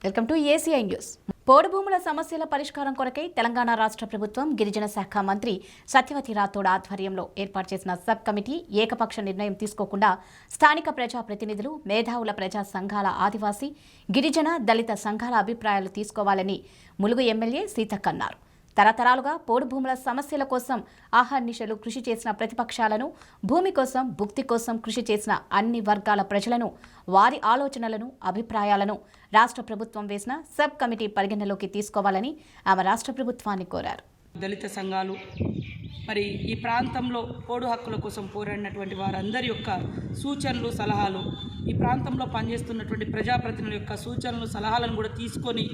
Welcome to ACI news. పోడు భూముల సమస్యల పరిష్కారం కొరకై తెలంగాణ రాష్ట్ర ప్రభుత్వం గిరిజన శాఖ మంత్రి సత్యవతి రాథోడ్ ఆధ్వర్యంలో ఏర్పాటు చేసిన సబ్ కమిటీ ఏకపక్ష నిర్ణయం తీసుకోకుండా స్థానిక ప్రజాప్రతినిధులు, మేధావుల ప్రజా సంఘాల, ఆదివాసీ, గిరిజన, దళిత సంఘాల అభిప్రాయాలు తీసుకోవాలని ములుగు ఎమ్మెల్యే సీతక్క అన్నారు. తరతరాలుగా పోడు భూముల సమస్యల కోసం ఆహర్నిశలు కృషి చేసిన ప్రతిపక్షాలను, భూమి కోసం, భుక్తి కోసం కృషి చేసిన అన్ని వర్గాల ప్రజలను, వారి ఆలోచనలను, అభిప్రాయాలను రాష్ట్ర ప్రభుత్వం వేసిన సబ్ కమిటీ పరిగణలోకి తీసుకోవాలని ఆమె రాష్ట్ర ప్రభుత్వాన్ని కోరారు. దళిత సంఘాలు, మరి ఈ ప్రాంతంలో పోడు హక్కుల కోసం పోరాడినటువంటి వారందరి యొక్క సూచనలు, సలహాలు, ఈ ప్రాంతంలో పనిచేస్తున్నటువంటి ప్రజాప్రతినిధుల యొక్క సూచనలు, సలహాలను కూడా తీసుకొని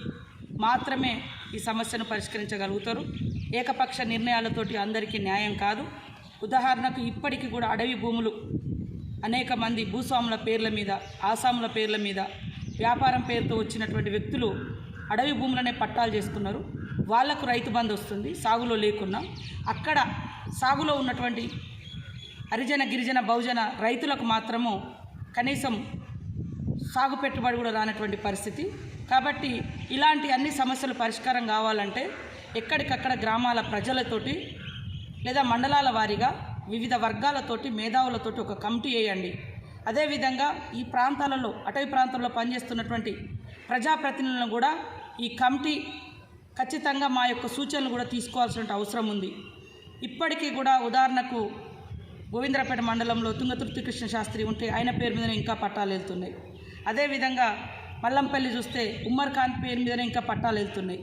మాత్రమే ఈ సమస్యను పరిష్కరించగలుగుతారు. ఏకపక్ష నిర్ణయాలతోటి అందరికీ న్యాయం కాదు. ఉదాహరణకు ఇప్పటికీ కూడా అడవి భూములు అనేక మంది భూస్వాముల పేర్ల మీద, ఆసాముల పేర్ల మీద వ్యాపారం పేరుతో వచ్చినటువంటి వ్యక్తులు అడవి భూములనే పట్టాలు చేసుకున్నారు. వాళ్లకు రైతు బంధు వస్తుంది సాగులో లేకున్నా. అక్కడ సాగులో ఉన్నటువంటి హరిజన, గిరిజన, బహుజన రైతులకు మాత్రము కనీసం సాగు పెట్టుబడి కూడా రానటువంటి పరిస్థితి. కాబట్టి ఇలాంటి అన్ని సమస్యలు పరిష్కారం కావాలంటే ఎక్కడికక్కడ గ్రామాల ప్రజలతోటి లేదా మండలాల వారీగా వివిధ వర్గాలతోటి, మేధావులతోటి ఒక కమిటీ వేయండి. అదేవిధంగా ఈ ప్రాంతాలలో, అటవీ ప్రాంతాల్లో పనిచేస్తున్నటువంటి ప్రజాప్రతినిధులను కూడా ఈ కమిటీ ఖచ్చితంగా మా యొక్క సూచనలు కూడా తీసుకోవాల్సిన అవసరం ఉంది. ఇప్పటికీ కూడా ఉదాహరణకు గోవిందరాపేట మండలంలో తుంగతుర్తి కృష్ణ శాస్త్రి ఉంటే ఆయన పేరు మీదనే ఇంకా పట్టాలు వెళ్తున్నాయి. అదేవిధంగా మల్లంపల్లి చూస్తే ఉమ్మర్ ఖాన్ పేరు మీదనే ఇంకా పట్టాలు వెళ్తున్నాయి.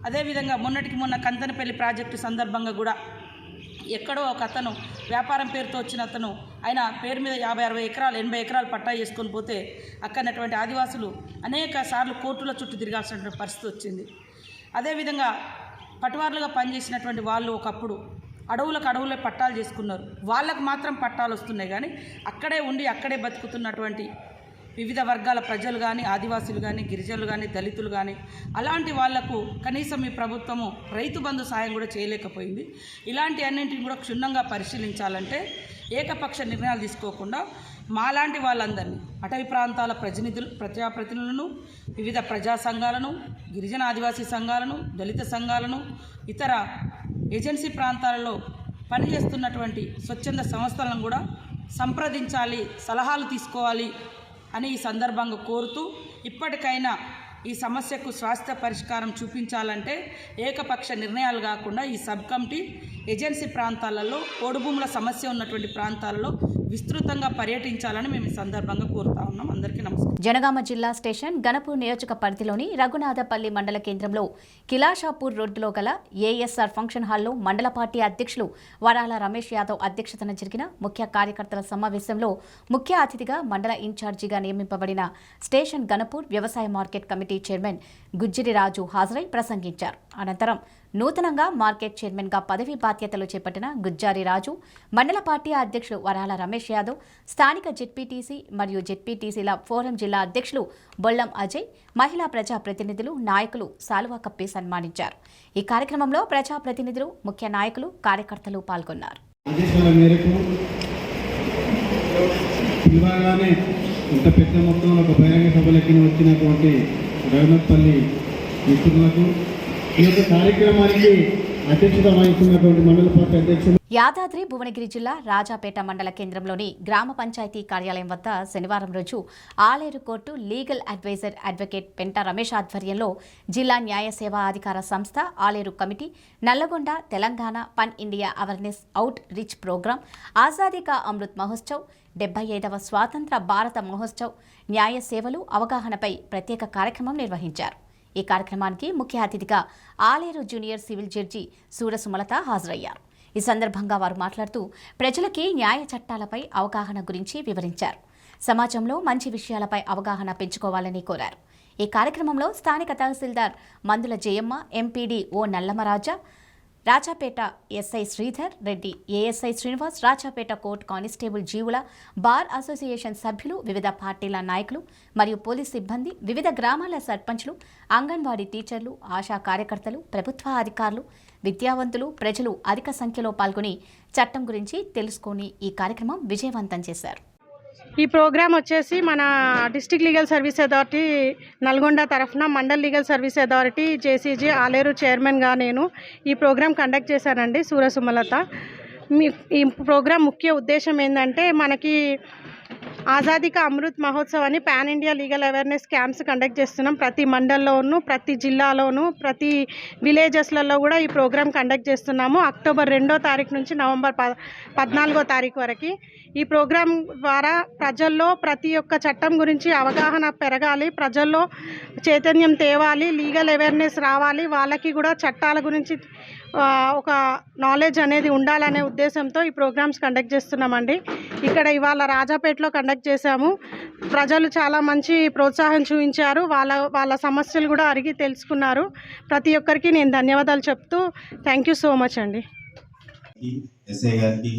అదేవిధంగా మొన్నటికి మొన్న కంతనపల్లి ప్రాజెక్టు సందర్భంగా కూడా ఎక్కడో ఒక అతను వ్యాపారం పేరుతో వచ్చిన అతను ఆయన పేరు మీద 50-60 ఎకరాలు, 80 ఎకరాలు పట్టా చేసుకొని పోతే అక్కడటువంటి ఆదివాసులు అనేక సార్లు కోర్టుల చుట్టూ తిరగాల్సినటువంటి పరిస్థితి వచ్చింది. అదేవిధంగా పటువార్లుగా పనిచేసినటువంటి వాళ్ళు ఒకప్పుడు అడవులే పట్టాలు చేసుకున్నారు. వాళ్ళకు మాత్రం పట్టాలు వస్తున్నాయి, కానీ అక్కడే ఉండి అక్కడే బతుకుతున్నటువంటి వివిధ వర్గాల ప్రజలు కానీ, ఆదివాసులు కానీ, గిరిజనులు కానీ, దళితులు కానీ అలాంటి వాళ్లకు కనీసం ఈ ప్రభుత్వము రైతు బంధు సాయం కూడా చేయలేకపోయింది. ఇలాంటి అన్నింటిని కూడా క్షుణ్ణంగా పరిశీలించాలంటే ఏకపక్ష నిర్ణయాలు తీసుకోకుండా మాలాంటి వాళ్ళందరినీ, అటవీ ప్రాంతాల ప్రజాప్రతినిధులను, వివిధ ప్రజా సంఘాలను, గిరిజన ఆదివాసీ సంఘాలను, దళిత సంఘాలను, ఇతర ఏజెన్సీ ప్రాంతాలలో పనిచేస్తున్నటువంటి స్వచ్ఛంద సంస్థలను కూడా సంప్రదించాలి, సలహాలు తీసుకోవాలి అని ఈ సందర్భంగా కోరుతూ, ఇప్పటికైనా ఈ సమస్యకు శాశ్వత పరిష్కారం చూపించాలంటే ఏకపక్ష నిర్ణయాలు కాకుండా ఈ సబ్ కమిటీ ఏజెన్సీ ప్రాంతాలలో, పోడు భూముల సమస్య ఉన్నటువంటి ప్రాంతాలలో విస్తృతంగా పర్యటించాలని మేము ఈ సందర్భంగా కోరుతా ఉన్నాం. అందరికీ నమస్కారం. జనగామ జిల్లా స్టేషన్ గణపూర్ నియోజక పరిధిలోని రఘునాథపల్లి మండల కేంద్రంలో కిలాషాపూర్ రోడ్డులో గల ఏఎస్ఆర్ ఫంక్షన్ హాల్లో మండల పార్టీ అధ్యక్షులు వరాల రమేష్ యాదవ్ అధ్యక్షతన జరిగిన ముఖ్య కార్యకర్తల సమావేశంలో ముఖ్య అతిథిగా మండల ఇన్ఛార్జిగా నియమింపబడిన స్టేషన్ గణపూర్ వ్యవసాయ మార్కెట్ కమిటీ చైర్మన్ గుజ్జిరిరాజు హాజరై ప్రసంగించారు. అనంతరం నూతనంగా మార్కెట్ చైర్మన్గా పదవీ బాధ్యతలు చేపట్టిన గుజ్జారి రాజు, మండల పార్టీ అధ్యక్షులు వరాల రమేష్ యాదవ్, స్థానిక జెడ్పీటీసీ మరియు జెడ్పీటీసీల ఫోరం జిల్లా అధ్యక్షులు బొల్లం అజయ్, మహిళా ప్రజాప్రతినిధులు, నాయకులు శాలువా కప్పి సన్మానించారు. ఈ కార్యక్రమంలో ప్రజాప్రతినిధులు, ముఖ్య నాయకులు, కార్యకర్తలు పాల్గొన్నారు. ఇంత పెద్ద మొత్తంలో ఒక బహిరంగ సభలకి వచ్చినటువంటి రఘునాథపల్లి మిత్రులకు, ఈ యొక్క కార్యక్రమానికి అధ్యక్షత వహిస్తున్నటువంటి మండల పార్టీ అధ్యక్షులు యాదాద్రి భువనగిరి జిల్లా రాజాపేట మండల కేంద్రంలోని గ్రామ పంచాయతీ కార్యాలయం వద్ద శనివారం రోజు Aleru court legal adviser advocate Penta Ramesh ఆధ్వర్యంలో జిల్లా న్యాయ సేవా అధికార సంస్థ, Aleru committee, Nalgonda, Telangana pan India awareness outreach program, Azadi ka Amrit Mahotsav, 75వ స్వాతంత్ర భారత మహోత్సవ్, న్యాయ సేవలు అవగాహనపై ప్రత్యేక కార్యక్రమం నిర్వహించారు. ఈ కార్యక్రమానికి ముఖ్య అతిథిగా ఆలేరు జూనియర్ సివిల్ జడ్జి సూరసుమలత హాజరయ్యారు. ఈ సందర్భంగా వారు మాట్లాడుతూ ప్రజలకి న్యాయ చట్టాలపై అవగాహన గురించి వివరించారు. సమాజంలో మంచి విషయాలపై అవగాహన పెంచుకోవాలని కోరారు. ఈ కార్యక్రమంలో స్థానిక తహసీల్దార్ Mandula Jayamma, MPDO Nallamaraja, Rajapeta SI Sridhar Reddy, ASI Srinivas, Rajapeta court constable Jeevula, bar association సభ్యులు, వివిధ పార్టీల నాయకులు మరియు పోలీస్ సిబ్బంది, వివిధ గ్రామాల సర్పంచ్లు, అంగన్వాడీ టీచర్లు, ఆశా కార్యకర్తలు, ప్రభుత్వ అధికారులు, విద్యావంతులు, ప్రజలు అధిక సంఖ్యలో పాల్గొని చట్టం గురించి తెలుసుకొని ఈ కార్యక్రమం విజయవంతం చేశారు. ఈ ప్రోగ్రాం వచ్చేసి మన district legal service authority Nalgonda తరఫున mandal legal service authority JCG Aleru చైర్మన్గా నేను ఈ ప్రోగ్రాం కండక్ట్ చేశానండి. సూరసుమలత. ఈ ప్రోగ్రాం ముఖ్య ఉద్దేశం ఏంటంటే మనకి ఆజాదీ కా అమృత్ మహోత్సవ్ అని pan India legal awareness camps conduct చేస్తున్నాం. ప్రతి మండలంలోనూ, ప్రతి జిల్లాలోనూ, ప్రతి విలేజెస్లలో కూడా ఈ ప్రోగ్రాం కండక్ట్ చేస్తున్నాము. అక్టోబర్ 2వ తారీఖు నుంచి నవంబర్ 14వ తారీఖు వరకు. ఈ ప్రోగ్రాం ద్వారా ప్రజల్లో ప్రతి ఒక్క చట్టం గురించి అవగాహన పెరగాలి, ప్రజల్లో చైతన్యం తేవాలి, లీగల్ అవేర్నెస్ రావాలి, వాళ్ళకి కూడా చట్టాల గురించి ఒక నాలెడ్జ్ అనేది ఉండాలనే ఉద్దేశంతో ఈ ప్రోగ్రామ్స్ కండక్ట్ చేస్తున్నామండి. ఇక్కడ ఇవాళ రాజాపేటలో కండక్ట్ చేశాము. ప్రజలు చాలా మంచి ప్రోత్సాహం చూపించారు. వాళ్ళ సమస్యలు కూడా అడిగి తెలుసుకున్నారు. ప్రతి ఒక్కరికి నేను ధన్యవాదాలు చెప్తూ థ్యాంక్ యూ సో మచ్ అండి. ఎస్ఐ గారికి,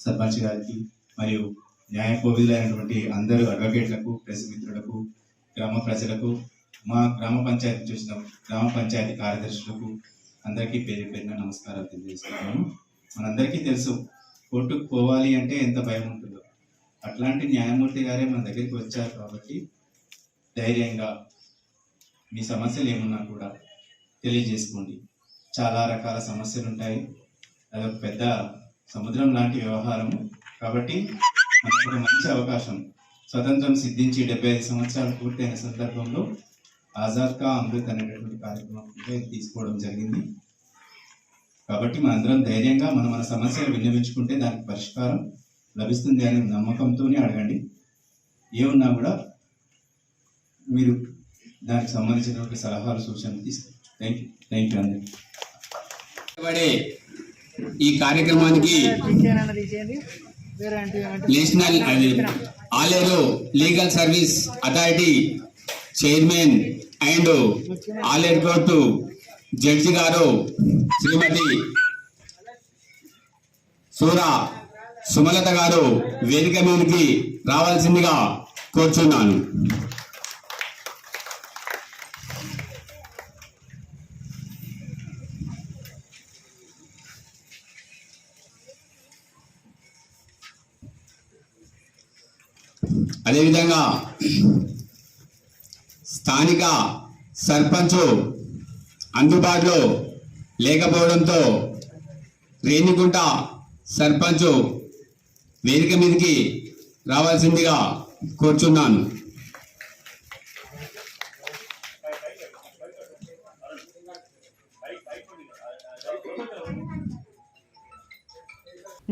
సర్పంచ్ గారికి మరియు న్యాయ కోవిదులైనటువంటి అందరూ అడ్వకేట్లకు, ప్రెస్ మిత్రులకు, గ్రామ ప్రజలకు, మా గ్రామ పంచాయతీ చూసిన గ్రామ పంచాయతీ కార్యదర్శులకు అందరికీ పేరు పేరున నమస్కారాలు తెలియజేస్తున్నాను. మనందరికీ తెలుసు కోర్టుకు పోవాలి అంటే ఎంత భయం ఉంటుందో. అట్లాంటి న్యాయమూర్తి గారే మన దగ్గరికి వచ్చారు కాబట్టి ధైర్యంగా మీ సమస్యలు ఏమున్నా కూడా తెలియజేసుకోండి. చాలా రకాల సమస్యలు ఉంటాయి. అదొక పెద్ద సముద్రం లాంటి వ్యవహారము. కాబట్టి మనకు ఒక మంచి అవకాశం. స్వతంత్రం సిద్ధించి 75 సంవత్సరాలు పూర్తయిన సందర్భంలో ఆజాద్ కా అమృత్ అనేటటువంటి కార్యక్రమం తీసుకోవడం జరిగింది. కాబట్టి మనందరం ధైర్యంగా మన సమస్యలు విన్నవించుకుంటే దానికి పరిష్కారం లభిస్తుంది అనే నమ్మకంతోనే అడగండి. ఏమున్నా కూడా మీరు దానికి సంబంధించినటువంటి సలహాలు, సూచనలు తీసుకోండి. థ్యాంక్ యూ అందరికీ. ఈ కార్యక్రమానికి national Aleru legal service authority chairman and Aleru court judge గారు శ్రీమతి సుమలత గారు వేదిక మీదకి రావాల్సిందిగా కోరుచున్నాను. అదేవిధంగా స్థానిక సర్పంచ్ అందుబాటులో లేకపోవడంతో రేణిగుంట సర్పంచ్ వేదిక మీదకి రావాల్సిందిగా కోరుచున్నాను.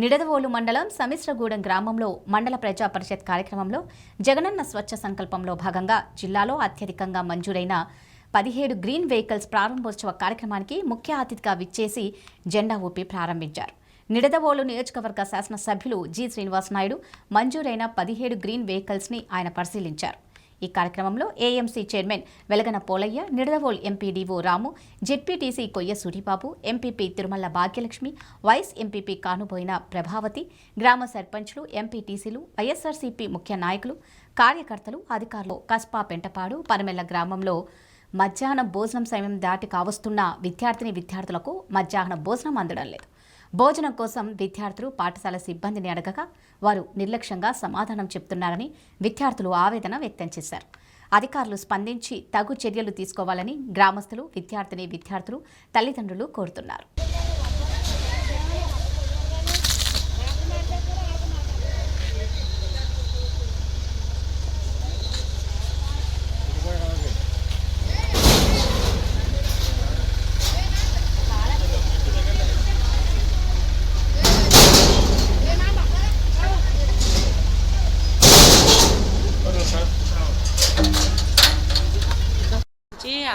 నిడదవోలు మండలం సమిశ్రగూడెం గ్రామంలో మండల ప్రజా పరిషత్ కార్యక్రమంలో జగనన్న స్వచ్ఛ సంకల్పంలో భాగంగా జిల్లాలో అత్యధికంగా మంజూరైన 17 గ్రీన్ వెహికల్స్ ప్రారంభోత్సవ కార్యక్రమానికి ముఖ్య అతిథిగా విచ్చేసి జెండా ఊపి ప్రారంభించారు. నిడదవోలు నియోజకవర్గ శాసనసభ్యులు జి శ్రీనివాస్ నాయుడు మంజూరైన 17 గ్రీన్ వెహికల్స్ని ఆయన పరిశీలించారు. ఈ కార్యక్రమంలో AMC chairman Velagana Polayya, Nidadavolu MPDO Ramu, ZPTC Koyya Suribabu, MPP Tirumala Bhagyalakshmi, vice MPP Kanuboina Prabhavati, గ్రామ సర్పంచ్లు, ఎంపీటీసీలు, వైఎస్ఆర్సీపీ ముఖ్య నాయకులు, కార్యకర్తలు, అధికారులు కస్పా పెంటపాడు, పనమెల్ల గ్రామంలో మధ్యాహ్నం భోజనం సమయం దాటి కావస్తున్న విద్యార్థులకు మధ్యాహ్న భోజనం అందడం లేదు. భోజనం కోసం విద్యార్థులు పాఠశాల సిబ్బందిని అడగగా వారు నిర్లక్ష్యంగా సమాధానం చెప్తున్నారని విద్యార్థులు ఆవేదన వ్యక్తం చేశారు. అధికారులు స్పందించి తగు చర్యలు తీసుకోవాలని గ్రామస్తులు, విద్యార్థులు, తల్లిదండ్రులు కోరుతున్నారు.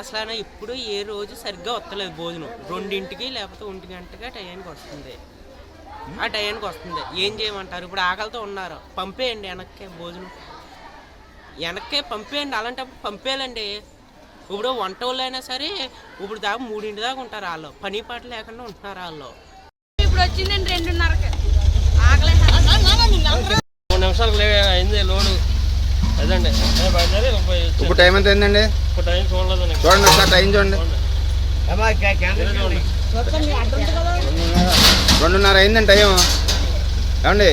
అసలు ఇప్పుడు ఏ రోజు సరిగ్గా వస్తలేదు భోజనం. 2ంటికి లేకపోతే 1 గంటగా టయానికి వస్తుంది. ఆ టయానికి వస్తుంది. ఏం చేయమంటారు? ఇప్పుడు ఆకలితో ఉన్నారు, పంపేయండి వెనక్కే భోజనం, వెనక్కే పంపేయండి. అలాంటప్పుడు పంపేయాలండి. ఇప్పుడు వంట వాళ్ళు అయినా సరే ఇప్పుడు దాకా 3 దాకా ఉంటారు. వాళ్ళు పని పాట లేకుండా ఉంటున్నారు. వాళ్ళు ఇప్పుడు వచ్చిందండి 2:30కి. ఆకలి 3 నిమిషాలకు అయింది లోడు. అదండి ఇప్పుడు టైం ఎంత అయిందండి? టైం చూడలేదు. చూడండి ఒకసారి టైం చూడండి. 2:30 అయిందండి టైం. ఏమండి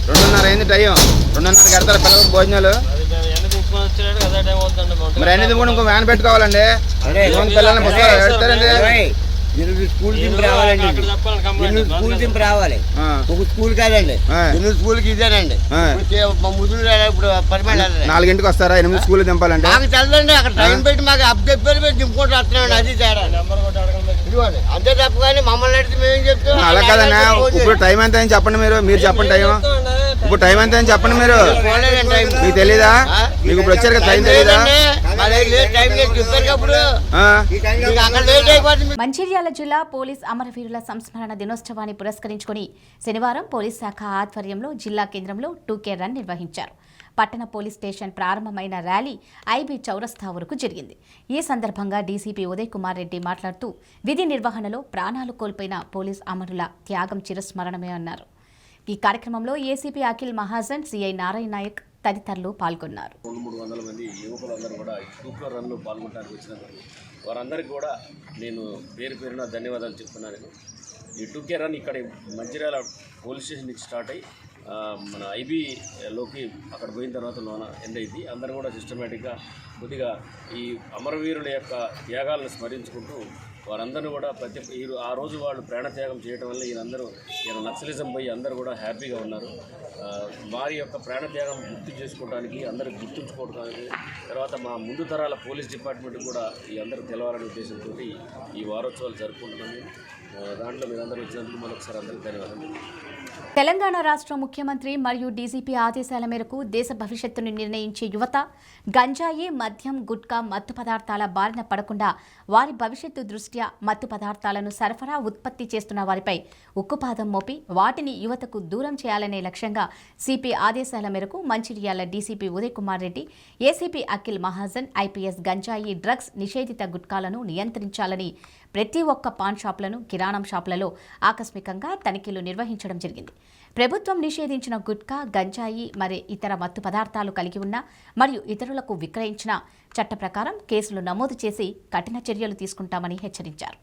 2:30 అయింది టైం. 2:30కి పెడతారు పిల్లలకు భోజనాలు. అది మేము ఎన్ని దించుకొని వచ్చేటప్పుడు అదే టైం అవుతుందండి. మరి అన్ని కూడా ఇంకో వ్యాన్ పెట్టుకోవాలండి. పిల్లల్ని పుస్తకాలు పెడతారండి. స్కూల్ దింపు రావాలండి. స్కూల్ దింపు రావాలి. ఒక స్కూల్ కాదండి, 8 స్కూల్కి ఇదేనండి. ముదురు ఇప్పుడు 4ంటికి వస్తారా? 8 స్కూల్ దింపాలంటే మాకు తెలదండి. అక్కడ టైం పెట్టి మాకు అప్ చెప్పారు, మేము దింపుకుంటూ వస్తున్నామండి. అది తేడా ఇదిగోండి. అంతే తప్ప కానీ మమ్మల్ని అడిగితే మేము చెప్తాం. అలా కాదన్నా, ఇప్పుడు టైం ఎంత అని చెప్పండి. మీరు చెప్పండి టైం. ఇప్పుడు టైం ఎంత అని చెప్పండి. మీరు మీకు తెలీదా? మీకు ఇప్పుడు వచ్చారు కదా, టైం తెలీదా? మంచిర్యాల జిల్లా పోలీస్ అమరవీరుల సంస్మరణ దినోత్సవాన్ని పురస్కరించుకుని శనివారం పోలీస్ శాఖ ఆధ్వర్యంలో జిల్లా కేంద్రంలో 2K రన్ నిర్వహించారు. పట్టణ పోలీస్ స్టేషన్ ప్రారంభమైన ర్యాలీ ఐబీ చౌరస్తా వరకు జరిగింది. ఈ సందర్భంగా డీసీపీ ఉదయ్ కుమార్ రెడ్డి మాట్లాడుతూ విధి నిర్వహణలో ప్రాణాలు కోల్పోయిన పోలీస్ అమరుల త్యాగం చిరస్మరణమే అన్నారు. ఈ కార్యక్రమంలో ఏసీపీ అఖిల్ మహాజన్, సిఐ నారాయణ నాయక్ తదితరులు పాల్గొన్నారు. 200-300 మంది యువకులందరూ కూడా 2K రన్లో పాల్గొనడానికి వచ్చినందుకు వారందరికీ కూడా నేను పేరున ధన్యవాదాలు చెప్తున్నాను. ఈ 2K రన్ ఇక్కడ మంచిర్యాల పోలీస్ స్టేషన్ నుంచి స్టార్ట్ అయ్యి మన ఐబీలోకి అక్కడ పోయిన తర్వాత లోన ఎండ్ అయింది. అందరూ కూడా సిస్టమేటిక్గా కొద్దిగా ఈ అమరవీరుల యొక్క త్యాగాలను స్మరించుకుంటూ వారందరూ కూడా ఆ రోజు వాళ్ళు ప్రాణత్యాగం చేయడం వల్ల ఈయన నక్సలిజం పోయి అందరూ కూడా హ్యాపీగా ఉన్నారు. వారి యొక్క ప్రాణత్యాగం గుర్తు చేసుకోవడానికి, అందరూ గుర్తుంచుకోవడానికి, తర్వాత మా ముందు తరాల పోలీస్ డిపార్ట్మెంట్ కూడా ఈ అందరూ తెలవాలనే ఉద్దేశంతో ఈ వారోత్సవాలు జరుపుకుంటున్నాము. దాంట్లో మీరందరూ వచ్చినందుకు మరొకసారి అందరికీ ధన్యవాదాలు. తెలంగాణ రాష్ట్ర ముఖ్యమంత్రి మరియు డీజీపీ ఆదేశాల మేరకు దేశ భవిష్యత్తును నిర్ణయించే యువత గంజాయి, మద్యం, గుట్కా, మత్తు పదార్థాల బారిన పడకుండా వారి భవిష్యత్తు దృష్ట్యా మత్తు పదార్థాలను సరఫరా, ఉత్పత్తి చేస్తున్న వారిపై ఉక్కుపాదం మోపి వాటిని యువతకు దూరం చేయాలనే లక్ష్యంగా సిపి ఆదేశాల మేరకు Mancherial DCP Uday Kumar Reddy, ACP Akhil Mahajan, IPS గంజాయి, డ్రగ్స్, నిషేధిత గుట్కాలను నియంత్రించాలని ప్రతి ఒక్క పాన్ షాపులను, కిరాణం షాపులలో ఆకస్మికంగా తనిఖీలు నిర్వహించడం జరిగింది. ప్రభుత్వం నిషేధించిన గుట్కా, గంజాయి, మరి ఇతర మత్తు పదార్థాలు కలిగి ఉన్న మరియు ఇతరులకు విక్రయించిన చట్ట ప్రకారం కేసులు నమోదు చేసి కఠిన చర్యలు తీసుకుంటామని హెచ్చరించారు.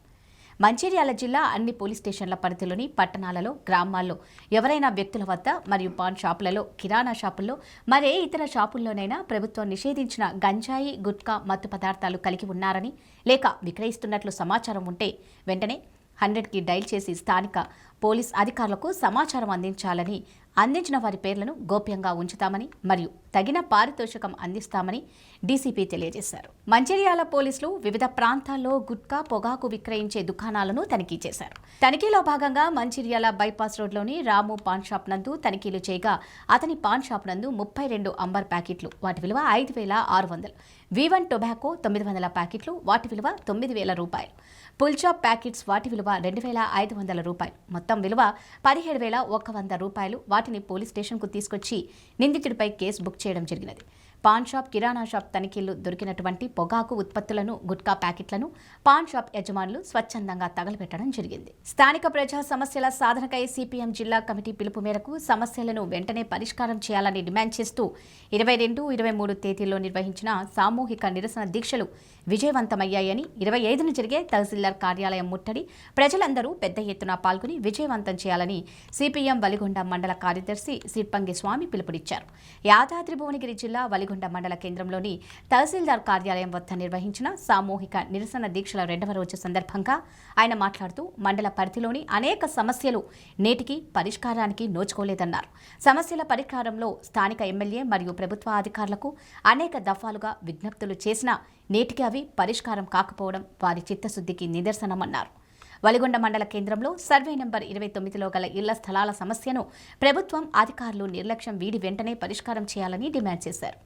మంచిర్యాల జిల్లా అన్ని పోలీస్ స్టేషన్ల పరిధిలోని పట్టణాలలో, గ్రామాల్లో ఎవరైనా వ్యక్తుల వద్ద మరియు పాన్ షాపులలో, కిరాణా షాపుల్లో, మరే ఇతర షాపుల్లోనైనా ప్రభుత్వం నిషేధించిన గంజాయి, గుట్కా, మత్తు పదార్థాలు కలిగి ఉన్నారని లేక విక్రయిస్తున్నట్లు సమాచారం ఉంటే వెంటనే 100కి డైల్ చేసి స్థానిక పోలీస్ అధికారులకు సమాచారం అందించాలని, అందించిన వారి పేర్లను గోప్యంగా ఉంచుతామని మరియు తగిన పారితోషికం అందిస్తామని డీసీపీ తెలియజేశారు. మంచిర్యాల పోలీసులు వివిధ ప్రాంతాల్లో గుట్కా, పొగాకు విక్రయించే దుకాణాలను తనిఖీ చేశారు. తనిఖీలో భాగంగా మంచిర్యాల బైపాస్ రోడ్లోని రాము పాన్ షాప్ నందు తనిఖీలు చేయగా అతని పాన్ షాప్ నందు 32 అంబర్ ప్యాకెట్లు, వాటి విలువ 5,600, V1 టొబాకో 900 ప్యాకెట్లు, వాటి విలువ 9,000 రూపాయలు, పుల్చాప్ ప్యాకెట్స్, వాటి విలువ 2,500 రూపాయలు, మొత్తం విలువ 17,100 రూపాయలు. వాటిని పోలీస్ స్టేషన్కు తీసుకొచ్చి నిందితుడిపై కేసు బుక్ చేయడం జరిగినది. పాన్ షాప్, కిరాణా షాప్ తనిఖీలు దొరికినటువంటి పొగాకు ఉత్పత్తులను, గుట్కా ప్యాకెట్లను పాన్ షాప్ యజమానులు స్వచ్ఛందంగా తగలబెట్టడం జరిగింది. స్థానిక ప్రజా సమస్యల సాధనకై సిపిఎం జిల్లా కమిటీ పిలుపు మేరకు సమస్యలను వెంటనే పరిష్కారం చేయాలని డిమాండ్ చేస్తూ 22, 23 తేదీల్లో నిర్వహించిన సామూహిక నిరసన దీక్షలు విజయవంతమయ్యాయని, 25న జరిగే తహసీల్దార్ కార్యాలయం ముట్టడి ప్రజలందరూ పెద్ద ఎత్తున పాల్గొని విజయవంతం చేయాలని సిపిఎం వలిగొండ మండల కార్యదర్శి సిర్పంగి స్వామి పిలుపునిచ్చారు. యాదాద్రి భువనగిరి జిల్లా వలిగొండ మండల కేంద్రంలోని తహసీల్దార్ కార్యాలయం వద్ద నిర్వహించిన సామూహిక నిరసన దీక్షల 2వ రోజు సందర్భంగా ఆయన మాట్లాడుతూ మండల పరిధిలోని అనేక సమస్యలు నేటికి పరిష్కారానికి నోచుకోలేదన్నారు. సమస్యల పరిష్కారంలో స్థానిక ఎమ్మెల్యే మరియు ప్రభుత్వ అధికారులకు అనేక దఫాలుగా విజ్ఞప్తులు చేసినా నేటికి అవి పరిష్కారం కాకపోవడం వారి చిత్తశుద్ధికి నిదర్శనమన్నారు. వలిగొండ మండల కేంద్రంలో సర్వే నెంబర్ 29లో గల ఇళ్ల స్థలాల సమస్యను ప్రభుత్వం అధికారులు నిర్లక్ష్యం వీడి వెంటనే పరిష్కారం చేయాలని డిమాండ్ చేశారు.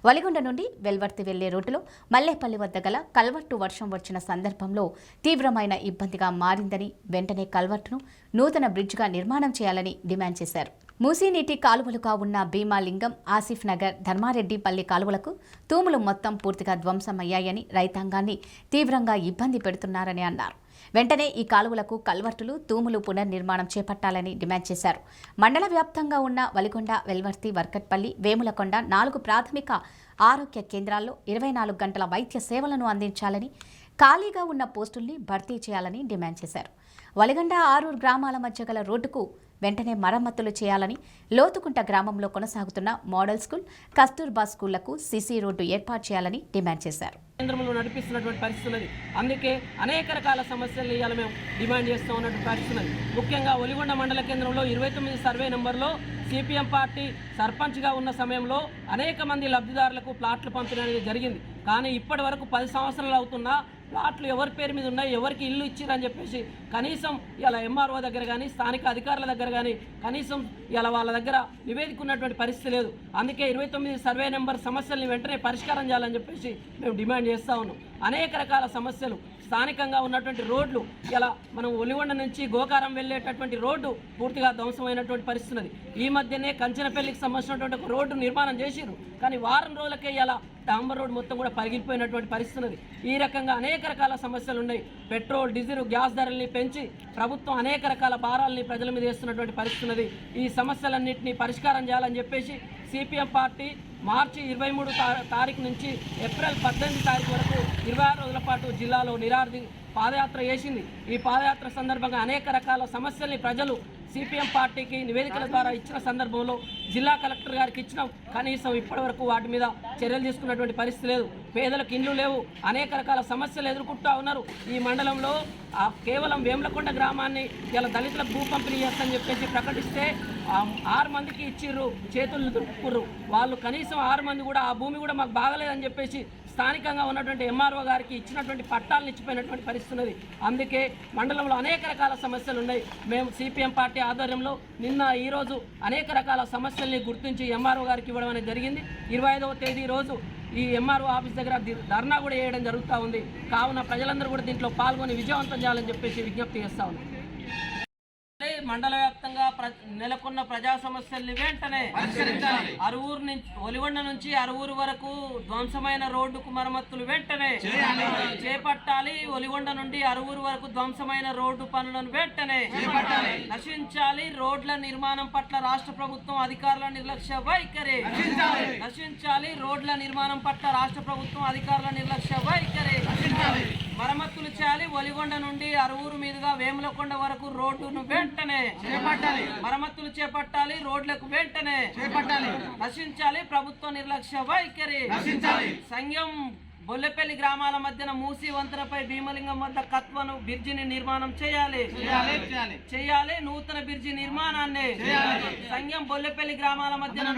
వలిగొండ నుండి వెల్వర్తి వెళ్లే రోడ్డులో మల్లేపల్లి వద్ద గల కల్వర్టు వర్షం వచ్చిన సందర్భంలో తీవ్రమైన ఇబ్బందిగా మారిందని, వెంటనే కల్వర్టును నూతన బ్రిడ్జిగా నిర్మాణం చేయాలని డిమాండ్ చేశారు. మూసీ నీటి కాలువలుగా ఉన్న భీమాలింగం, ఆసిఫ్ నగర్, ధర్మారెడ్డిపల్లి కాలువలకు తూములు మొత్తం పూర్తిగా ధ్వంసమయ్యాయని, రైతాంగాన్ని తీవ్రంగా ఇబ్బంది పెడుతున్నారని అన్నారు. వెంటనే ఈ కాలువలకు కల్వర్టులు, తూములు పునర్నిర్మాణం చేపట్టాలని డిమాండ్ చేశారు. మండల వ్యాప్తంగా ఉన్న వలిగొండ, వెల్వర్తి, వర్కట్పల్లి, వేములకొండ 4 ప్రాథమిక ఆరోగ్య కేంద్రాల్లో 24 గంటల వైద్య సేవలను అందించాలని, ఖాళీగా ఉన్న పోస్టుల్ని భర్తీ చేయాలని డిమాండ్ చేశారు. వలిగొండ, ఆరూరు గ్రామాల మధ్య గల రోడ్డుకు వెంటనే మరమ్మతులు చేయాలని, లోతుకుంట గ్రామంలో కొనసాగుతున్న మోడల్ స్కూల్, కస్తూర్బా స్కూళ్లకు సీసీ రోడ్డు ఏర్పాటు చేయాలని డిమాండ్ చేశారు. కేంద్రంలో నడిపిస్తున్నటువంటి పరిస్థితి ఉన్నది. అందుకే అనేక రకాల సమస్యలు ఇవాళ మేము డిమాండ్ చేస్తూ ఉన్నటువంటి పరిస్థితి ఉన్నది. ముఖ్యంగా ఒలిగొండ మండల కేంద్రంలో 29 సర్వే నెంబర్లో సిపిఎం పార్టీ సర్పంచ్గా ఉన్న సమయంలో అనేక మంది లబ్ధిదారులకు ప్లాట్లు పంపిణీ అనేది జరిగింది. కానీ ఇప్పటి వరకు 10 సంవత్సరాలు అవుతున్నా ప్లాట్లు ఎవరి పేరు మీద ఉన్నాయి, ఎవరికి ఇల్లు ఇచ్చిరని చెప్పేసి కనీసం ఇలా ఎంఆర్ఓ దగ్గర కానీ స్థానిక అధికారుల దగ్గర కానీ కనీసం ఇలా వాళ్ళ దగ్గర నివేదిక ఉన్నటువంటి పరిస్థితి లేదు. అందుకే 29 సర్వే నెంబర్ సమస్యల్ని వెంటనే పరిష్కారం చేయాలని చెప్పేసి మేము డిమాండ్ చేస్తూ ఉన్నాం. అనేక రకాల సమస్యలు, స్థానికంగా ఉన్నటువంటి రోడ్లు, ఇలా మనం ఒలిగొండ నుంచి గోకారం వెళ్ళేటటువంటి రోడ్డు పూర్తిగా ధ్వంసమైనటువంటి పరిస్థితి ఉన్నది. ఈ మధ్యనే కంచనపల్లికి సంబంధించినటువంటి ఒక రోడ్డు నిర్మాణం చేసిరు, కానీ వారం రోజులకే ఇలా డాంబర్ రోడ్ మొత్తం కూడా పగిలిపోయినటువంటి పరిస్థితి ఉన్నది. ఈ రకంగా అనేక రకాల సమస్యలు ఉన్నాయి. పెట్రోల్, డీజిల్, గ్యాస్ ధరల్ని పెంచి ప్రభుత్వం అనేక రకాల భారాలని ప్రజల మీద వేస్తున్నటువంటి పరిస్థితి ఉన్నది. ఈ సమస్యలన్నింటినీ పరిష్కారం చేయాలని చెప్పేసి సిపిఎం పార్టీ మార్చి 23 తారీఖు నుంచి ఏప్రిల్ 18 తారీఖు వరకు 26 రోజుల పాటు జిల్లాలో నిరార్థి పాదయాత్ర చేసింది. ఈ పాదయాత్ర సందర్భంగా అనేక రకాల సమస్యల్ని ప్రజలు సిపిఎం పార్టీకి నివేదికల ద్వారా ఇచ్చిన సందర్భంలో జిల్లా కలెక్టర్ గారికి ఇచ్చినాం. కనీసం ఇప్పటివరకు వాటి మీద చర్యలు తీసుకున్నటువంటి పరిస్థితి లేదు. పేదలకు ఇండ్లు లేవు, అనేక రకాల సమస్యలు ఎదుర్కొంటూ ఉన్నారు. ఈ మండలంలో కేవలం వేములకొండ గ్రామాన్ని ఇలా దళితులకు భూ పంపిణీ చేస్తామని చెప్పేసి ప్రకటిస్తే 6 మందికి ఇచ్చిర్రు, చేతులు దుక్కుర్రు. వాళ్ళు కనీసం 6 మంది కూడా ఆ భూమి కూడా మాకు బాగలేదని చెప్పేసి స్థానికంగా ఉన్నటువంటి ఎంఆర్ఓ గారికి ఇచ్చినటువంటి పట్టాలను ఇచ్చిపోయినటువంటి పరిస్థితి ఉన్నది. అందుకే మండలంలో అనేక రకాల సమస్యలు ఉన్నాయి. మేము సిపిఎం పార్టీ ఆధ్వర్యంలో ఈరోజు అనేక రకాల సమస్యల్ని గుర్తించి ఎంఆర్ఓ గారికి ఇవ్వడం అనేది జరిగింది. 25వ తేదీ రోజు ఈ ఎంఆర్ఓ ఆఫీస్ దగ్గర ధర్నా కూడా వేయడం జరుగుతూ ఉంది. కావున ప్రజలందరూ కూడా దీంట్లో పాల్గొని విజయవంతం చేయాలని చెప్పేసి విజ్ఞప్తి చేస్తూ ఉంది. మండల వ్యాప్తంగా నెలకొన్న ప్రజా సమస్యల్ని వెంటనే అరువూరు నుంచి ఒలిగొండ నుంచి అరువూరు వరకు ధ్వంసమైన రోడ్డుకు మరమ్మతులు వెంటనే చేపట్టాలి. ఒలిగొండ నుండి అరువూరు వరకు ధ్వంసమైన రోడ్డు పనులను వెంటనే నశించాలి. రోడ్ల నిర్మాణం పట్ల రాష్ట్ర ప్రభుత్వం అధికారుల నిర్లక్ష్య వైఖరి నశించాలి. రోడ్ల నిర్మాణం పట్ల రాష్ట్ర ప్రభుత్వం అధికారుల నిర్లక్ష్య వైఖరి మరమ్మతులు చేయాలి. ఒలిగొండ నుండి అరువూరు మీదుగా వేములకొండ వరకు రోడ్డును వెంటనే మరమ్మతులు చేపట్టాలి. రోడ్లకు వెంటనే నశించాలి. ప్రభుత్వ నిర్లక్ష్య వైఖరి సంఘం బొల్లెపల్లి గ్రామాల మధ్యన మూసి వంతెనపై భీమలింగం వద్ద కత్వను బ్రిడ్జిని నిర్మాణం చేయాలి. నూతన బ్రిడ్జి నిర్మాణాన్ని సంఘం బొల్లెపల్లి గ్రామాల మధ్యన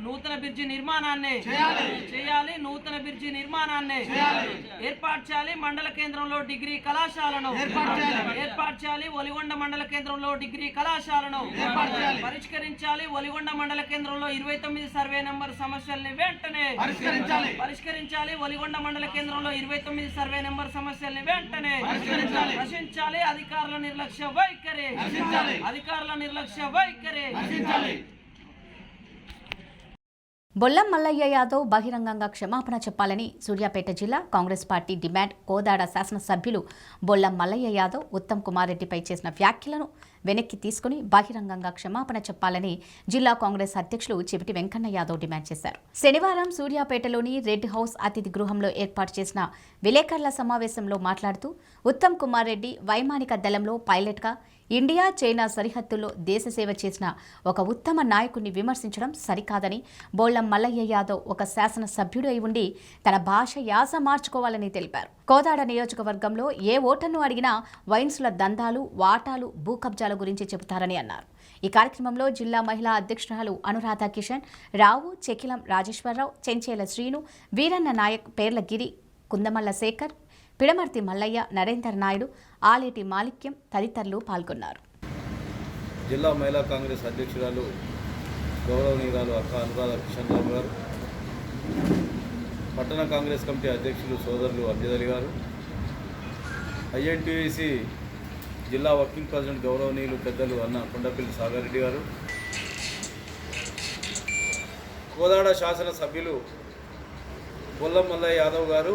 నూతన బ్రిడ్జి నిర్మాణాన్ని చేయాలి. నూతన బ్రిడ్జి నిర్మాణాన్ని ఏర్పాటు చేయాలి. మండల కేంద్రంలో డిగ్రీ కళాశాలను ఏర్పాటు చేయాలి. ఒలిగొండ మండల కేంద్రంలో డిగ్రీ కళాశాలను పరిష్కరించాలి. ఒలిగొండ మండల కేంద్రంలో 29 సర్వే నెంబర్ సమస్యల్ని వెంటనే పరిష్కరించాలి. ఒలిగొండ మండల కేంద్రంలో 29 సర్వే నెంబర్ సమస్యల్ని వెంటనే నశించాలి. అధికారుల నిర్లక్ష్య వైఖరి బొల్లం మల్లయ్య యాదవ్ బహిరంగంగా క్షమాపణ చెప్పాలని సూర్యాపేట జిల్లా కాంగ్రెస్ పార్టీ డిమాండ్. కోదాడ శాసనసభ్యులు బొల్లం మల్లయ్య యాదవ్ ఉత్తమ్ కుమార్ రెడ్డిపై చేసిన వ్యాఖ్యలను వెనక్కి తీసుకుని బహిరంగంగా క్షమాపణ చెప్పాలని జిల్లా కాంగ్రెస్ అధ్యక్షులు చివిటి వెంకన్న యాదవ్ డిమాండ్ చేశారు. శనివారం సూర్యాపేటలోని రెడ్ హౌస్ అతిథి గృహంలో ఏర్పాటు చేసిన విలేకరుల సమావేశంలో మాట్లాడుతూ ఉత్తమ్ కుమార్ రెడ్డి వైమానిక దళంలో పైలట్గా ఇండియా చైనా సరిహద్దుల్లో దేశసేవ చేసిన ఒక ఉత్తమ నాయకుడిని విమర్శించడం సరికాదని, బొల్లం మల్లయ్య యాదవ్ ఒక శాసనసభ్యుడు అయి ఉండి తన భాష యాస మార్చుకోవాలని తెలిపారు. కోదాడ నియోజకవర్గంలో ఏ ఓటర్ను అడిగినా వైన్స్ల దందాలు, వాటాలు, భూ కబ్జాల గురించి చెబుతారని అన్నారు. ఈ కార్యక్రమంలో జిల్లా మహిళా అధ్యక్షురాలు అనురాధ కిషన్, రావు, చెకిలం రాజేశ్వరరావు, చెంచేల శ్రీను, వీరన్న నాయక్, పేర్ల గిరి, కుందమల్ల శేఖర్, పిడమర్తి మల్లయ్య, నరేందర్ నాయుడు, ఆలేటి మాణిక్యం తదితరులు పాల్గొన్నారు. జిల్లా మహిళా కాంగ్రెస్ అధ్యక్షురాలు గౌరవనీయురాలు అక్క అనురాధ కిషన్ రావు గారు, పట్టణ కాంగ్రెస్ కమిటీ అధ్యక్షులు సోదరులు అబ్జద్ గారు, ఐఎన్టీయూసీ జిల్లా వర్కింగ్ ప్రెసిడెంట్ గౌరవనీయులు పెద్దలు అన్న కొండపల్లి సాగర్ రెడ్డి గారు, కోదాడ శాసనసభ్యులు బొల్లం మల్లయ్య యాదవ్ గారు,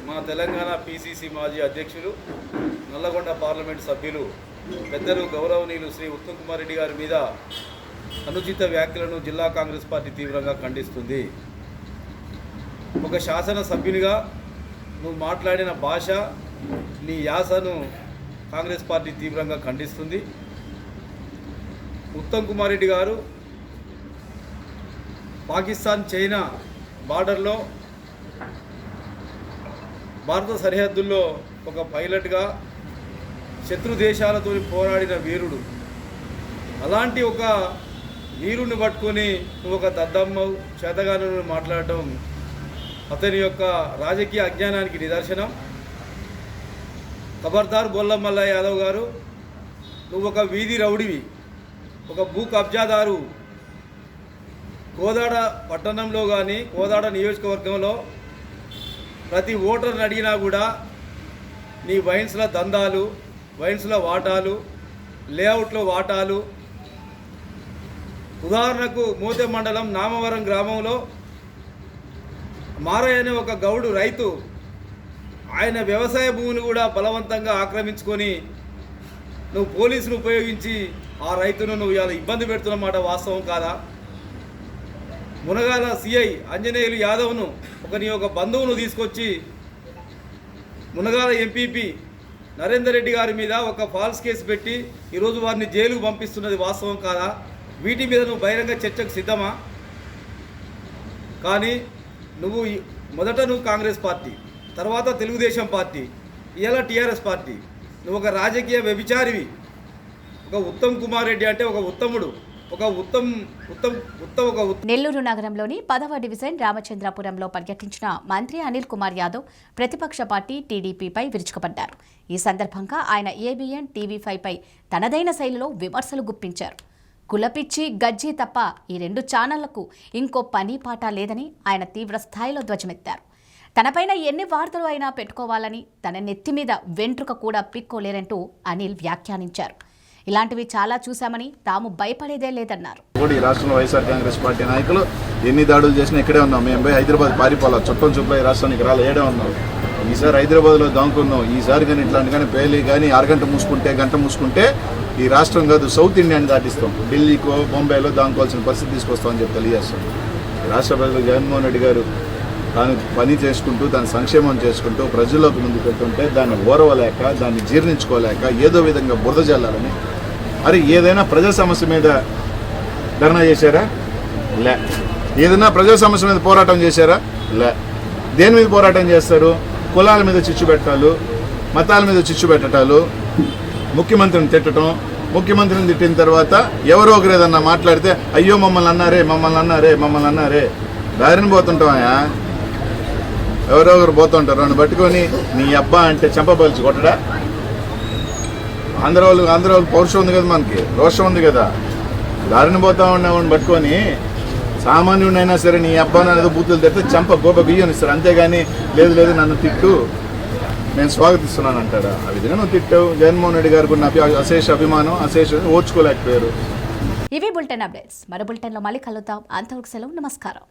మా తెలంగాణ పిసిసి మాజీ అధ్యక్షులు, నల్లగొండ పార్లమెంటు సభ్యులు పెద్దలు గౌరవనీయులు శ్రీ ఉత్తమ్ కుమార్ రెడ్డి గారి మీద అనుచిత వ్యాఖ్యలను జిల్లా కాంగ్రెస్ పార్టీ తీవ్రంగా ఖండిస్తుంది. ఒక శాసనసభ్యునిగా నువ్వు మాట్లాడిన భాష, నీ యాసను కాంగ్రెస్ పార్టీ తీవ్రంగా ఖండిస్తుంది. ఉత్తమ్ కుమార్ రెడ్డి గారు పాకిస్తాన్ చైనా బార్డర్లో భారత సరిహద్దుల్లో ఒక పైలట్గా శత్రు దేశాలతో పోరాడిన వీరుడు. అలాంటి ఒక వీరుని పట్టుకొని నువ్వు ఒక దద్దమ్మ చేతగాను మాట్లాడటం అతని యొక్క రాజకీయ అజ్ఞానానికి నిదర్శనం. ఖబర్దార్ బొల్లమల్ల యాదవ్ గారు, నువ్వు ఒక వీధి రౌడివి, ఒక భూ కబ్జాదారు. కోదాడ పట్టణంలో కానీ కోదాడ నియోజకవర్గంలో ప్రతి ఓటర్ని అడిగినా కూడా నీ వైన్స్ల దందాలు, వైన్స్ల వాటాలు, లేఅవుట్లో వాటాలు. ఉదాహరణకు మోతే మండలం నామవరం గ్రామంలో మారయ్య అనే ఒక గౌడు రైతు ఆయన వ్యవసాయ భూమిని కూడా బలవంతంగా ఆక్రమించుకొని నువ్వు పోలీసును ఉపయోగించి ఆ రైతును నువ్వు ఇలా ఇబ్బంది పెడుతున్నమాట వాస్తవం కాదా? మునగాల సిఐ ఆంజనేయులు యాదవ్ను నీ ఒక బంధువును తీసుకొచ్చి మునగాల ఎంపీపీ నరేందర్ రెడ్డి గారి మీద ఒక ఫాల్స్ కేసు పెట్టి ఈరోజు వారిని జైలుకు పంపిస్తున్నది వాస్తవం కాదా? వీటి మీద నువ్వు బహిరంగ చర్చకు సిద్ధమా? కానీ మొదట నువ్వు కాంగ్రెస్ పార్టీ, తర్వాత తెలుగుదేశం పార్టీ, ఇలా టీఆర్ఎస్ పార్టీ. నువ్వు ఒక రాజకీయ వ్యభిచారివి. ఒక ఉత్తమ్ కుమార్ రెడ్డి అంటే ఒక ఉత్తముడు, నెల్లూరు నగరంలోని 10వ డివిజన్ రామచంద్రపురంలో పర్యటించిన మంత్రి అనిల్ కుమార్ యాదవ్ ప్రతిపక్ష పార్టీ టీడీపీపై విరుచుకుపడ్డారు. ఈ సందర్భంగా ఆయన ఏబిఎన్ టీవీ5 పై తనదైన శైలిలో విమర్శలు గుప్పించారు. కులపిచ్చి గజ్జీ తప్ప ఈ 2 ఛానళ్లకు ఇంకో పని పాట లేదని ఆయన తీవ్ర స్థాయిలో ధ్వజమెత్తారు. తనపైన ఎన్ని వార్తలు అయినా పెట్టుకోవాలని, తన నెత్తి మీద వెంట్రుక కూడా పిక్కోలేరంటూ అనిల్ వ్యాఖ్యానించారు. ఇలాంటివి చాలా చూశామని, తాము భయపడేదే లేదన్నారు. ఈ రాష్ట్రంలో వైఎస్ఆర్ కాంగ్రెస్ పార్టీ నాయకులు ఎన్ని దాడులు చేసినా ఇక్కడే ఉన్నాం. మేము పోయి హైదరాబాద్ పారిపోవాలి, చుట్టం చూపులో ఈ రాష్ట్రానికి ఏడే ఉన్నాం. ఈసారి హైదరాబాద్లో దాంకున్నాం. ఈసారి కానీ ఇట్లాంటి కానీ పేలి కానీ అరగంట గంట మూసుకుంటే ఈ రాష్ట్రం కాదు సౌత్ ఇండియాని దాటిస్తాం. ఢిల్లీకో బొంబాయిలో దాంకోవాల్సిన పరిస్థితి తీసుకొస్తామని చెప్పి తెలియజేస్తాం. రాష్ట్ర ప్రజలు జగన్మోహన్ రెడ్డి గారు తాను పని చేసుకుంటూ దాని సంక్షేమం చేసుకుంటూ ప్రజల్లోకి ముందుకు వెళ్తుంటే దాన్ని ఓరవలేక, దాన్ని జీర్ణించుకోలేక ఏదో విధంగా బురద జల్లాలని. అరే ఏదైనా ప్రజా సమస్య మీద ధర్నా చేశారా? లే. ఏదైనా ప్రజా సమస్య మీద పోరాటం చేశారా? లే. దేని మీద పోరాటం చేస్తారు? కులాల మీద చిచ్చు పెట్టాలు, మతాల మీద చిచ్చు పెట్టాలు, ముఖ్యమంత్రిని తిట్టడం. ముఖ్యమంత్రిని తిట్టిన తర్వాత ఎవరో ఒకరు ఏదన్నా మాట్లాడితే అయ్యో మమ్మల్ని అన్నారే దారిని పోతుంటామయా. ఎవరో ఒకరు పోతుంటారు. నన్ను పట్టుకొని నీ అబ్బా అంటే చెంపబలిచి కొట్టడా? ఆంధ్ర వాళ్ళు పౌరుషం ఉంది కదా, మనకి రోషం ఉంది కదా. దారిని పోతా ఉన్నవాడిని పట్టుకొని సామాన్యుడైనా సరే నీ అబ్బా అనేది బూతులు తిడితే చెంప గోప బియ్యనిస్తారు. అంతేగాని లేదు నన్ను తిట్టు, నేను స్వాగతిస్తున్నాను అంటాడా? ఆ విధంగా నువ్వు తిట్టావు. జగన్మోహన్ రెడ్డి గారికి ఉన్న అశేష అభిమానం ఓర్చుకోలేకపోయారు. ఇవి బులెటిన్ అప్డేట్స్. మరో బులెటిన్లో మళ్ళీ కలుద్దాం. అంతవరకు సెలవు. నమస్కారం.